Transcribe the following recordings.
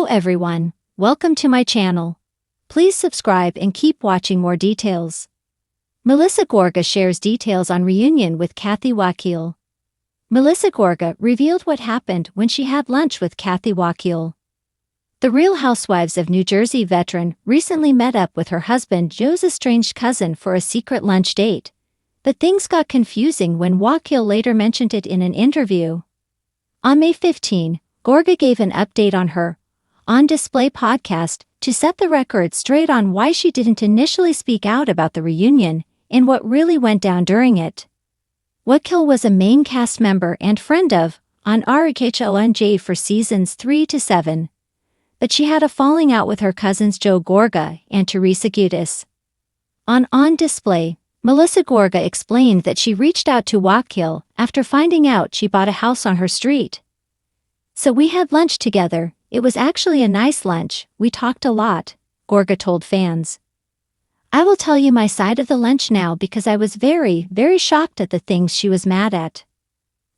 everyone, welcome to my channel. Please subscribe and keep watching more details. Melissa Gorga shares details on reunion with Kathy Wakile. Melissa Gorga revealed what happened when she had lunch with Kathy Wakile. The Real Housewives of New Jersey veteran recently met up with her husband Joe's estranged cousin for a secret lunch date, but things got confusing when Wakile later mentioned it in an interview. On May 15, Gorga gave an update on her On Display podcast to set the record straight on why she didn't initially speak out about the reunion and what really went down during it. Wakile was a main cast member and friend of on Housewives for seasons 3 to 7, but she had a falling out with her cousins Joe Gorga and Teresa Giudice. On Display, Melissa Gorga explained that she reached out to Wakile after finding out she bought a house on her street. "So we had lunch together. It was actually a nice lunch, we talked a lot," Gorga told fans. "I will tell you my side of the lunch now because I was very, very shocked at the things she was mad at."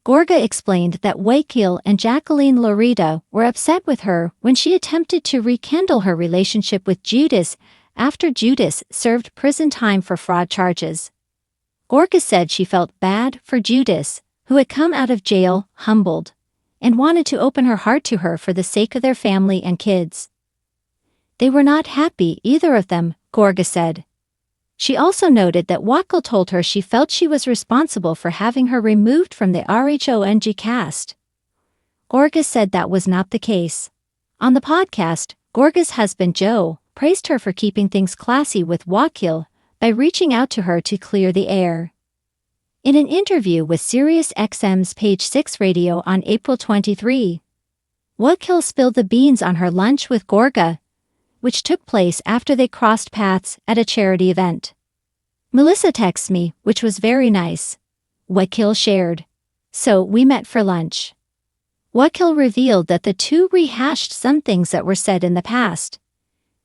Gorga explained that Wakile and Jacqueline Loretta were upset with her when she attempted to rekindle her relationship with Giudice after Giudice served prison time for fraud charges. Gorga said she felt bad for Giudice, who had come out of jail humbled, and wanted to open her heart to her for the sake of their family and kids. "They were not happy, either of them," Gorga said. She also noted that Wakile told her she felt she was responsible for having her removed from the Housewives cast. Gorga said that was not the case. On the podcast, Gorga's husband Joe praised her for keeping things classy with Wakile by reaching out to her to clear the air. In an interview with SiriusXM's Page 6 Radio on April 23, Wakile spilled the beans on her lunch with Gorga, which took place after they crossed paths at a charity event. "Melissa texted me, which was very nice," Wakile shared. "So we met for lunch." Wakile revealed that the two rehashed some things that were said in the past,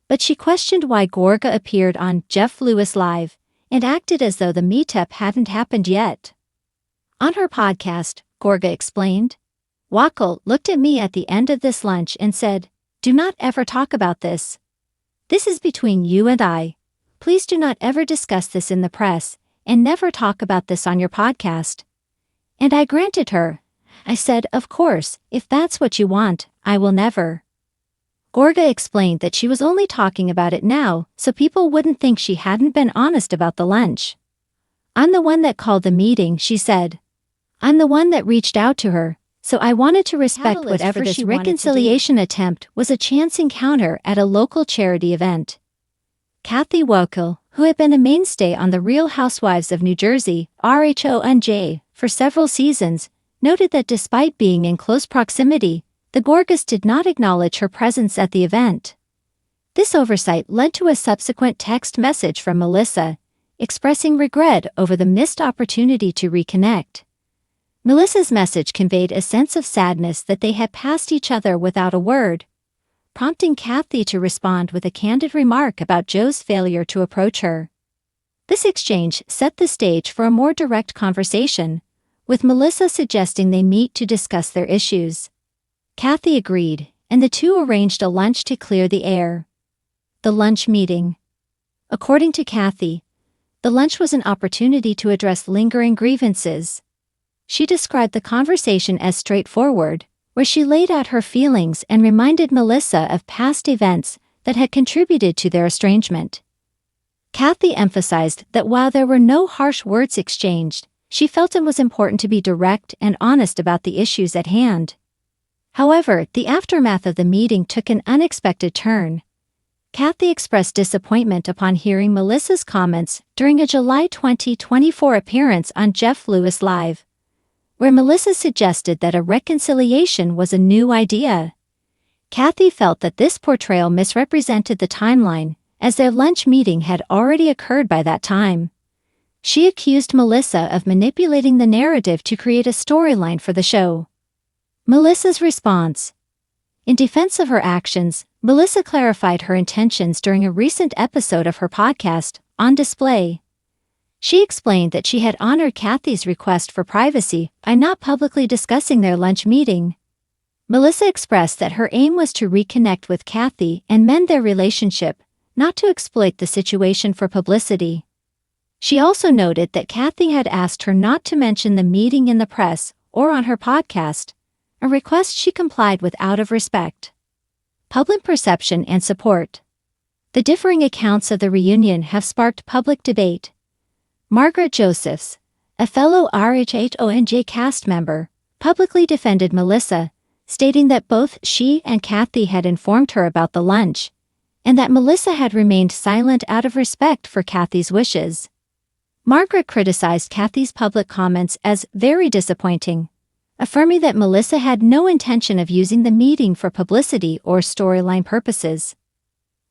but she questioned why Gorga appeared on Jeff Lewis Live and acted as though the meetup hadn't happened yet. On her podcast, Gorga explained, "Wakile looked at me at the end of this lunch and said, 'Do not ever talk about this. This is between you and I. Please do not ever discuss this in the press, and never talk about this on your podcast.' And I granted her. I said, 'Of course, if that's what you want, I will never.'" Gorga explained that she was only talking about it now so people wouldn't think she hadn't been honest about the lunch. "I'm the one that called the meeting," she said. "I'm the one that reached out to her, so I wanted to respect whatever this reconciliation attempt was a chance encounter at a local charity event." Kathy Wakile, who had been a mainstay on The Real Housewives of New Jersey (RHONJ) for several seasons, noted that despite being in close proximity, the Gorgas did not acknowledge her presence at the event. This oversight led to a subsequent text message from Melissa, expressing regret over the missed opportunity to reconnect. Melissa's message conveyed a sense of sadness that they had passed each other without a word, prompting Kathy to respond with a candid remark about Joe's failure to approach her. This exchange set the stage for a more direct conversation, with Melissa suggesting they meet to discuss their issues. Kathy agreed, and the two arranged a lunch to clear the air. The lunch meeting. According to Kathy, the lunch was an opportunity to address lingering grievances. She described the conversation as straightforward, where she laid out her feelings and reminded Melissa of past events that had contributed to their estrangement. Kathy emphasized that while there were no harsh words exchanged, she felt it was important to be direct and honest about the issues at hand. However, the aftermath of the meeting took an unexpected turn. Kathy expressed disappointment upon hearing Melissa's comments during a July 2024 appearance on Jeff Lewis Live, where Melissa suggested that a reconciliation was a new idea. Kathy felt that this portrayal misrepresented the timeline, as their lunch meeting had already occurred by that time. She accused Melissa of manipulating the narrative to create a storyline for the show. Melissa's response. In defense of her actions, Melissa clarified her intentions during a recent episode of her podcast, On Display. She explained that she had honored Kathy's request for privacy by not publicly discussing their lunch meeting. Melissa expressed that her aim was to reconnect with Kathy and mend their relationship, not to exploit the situation for publicity. She also noted that Kathy had asked her not to mention the meeting in the press or on her podcast, a request she complied with out of respect. Public perception and support. The differing accounts of the reunion have sparked public debate. Margaret Josephs, a fellow RHONJ cast member, publicly defended Melissa, stating that both she and Kathy had informed her about the lunch, and that Melissa had remained silent out of respect for Kathy's wishes. Margaret criticized Kathy's public comments as very disappointing, affirming that Melissa had no intention of using the meeting for publicity or storyline purposes.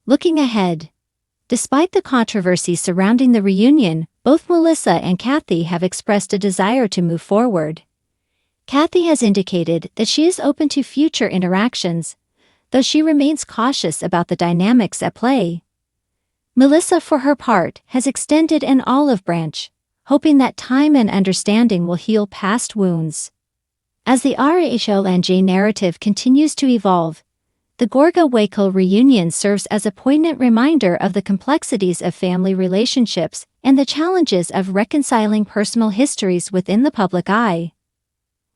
Looking ahead. Despite the controversy surrounding the reunion, both Melissa and Kathy have expressed a desire to move forward. Kathy has indicated that she is open to future interactions, though she remains cautious about the dynamics at play. Melissa, for her part, has extended an olive branch, hoping that time and understanding will heal past wounds. As the RHONJ narrative continues to evolve, the Gorga Wakile reunion serves as a poignant reminder of the complexities of family relationships and the challenges of reconciling personal histories within the public eye.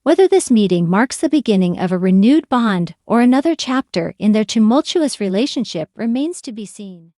Whether this meeting marks the beginning of a renewed bond or another chapter in their tumultuous relationship remains to be seen.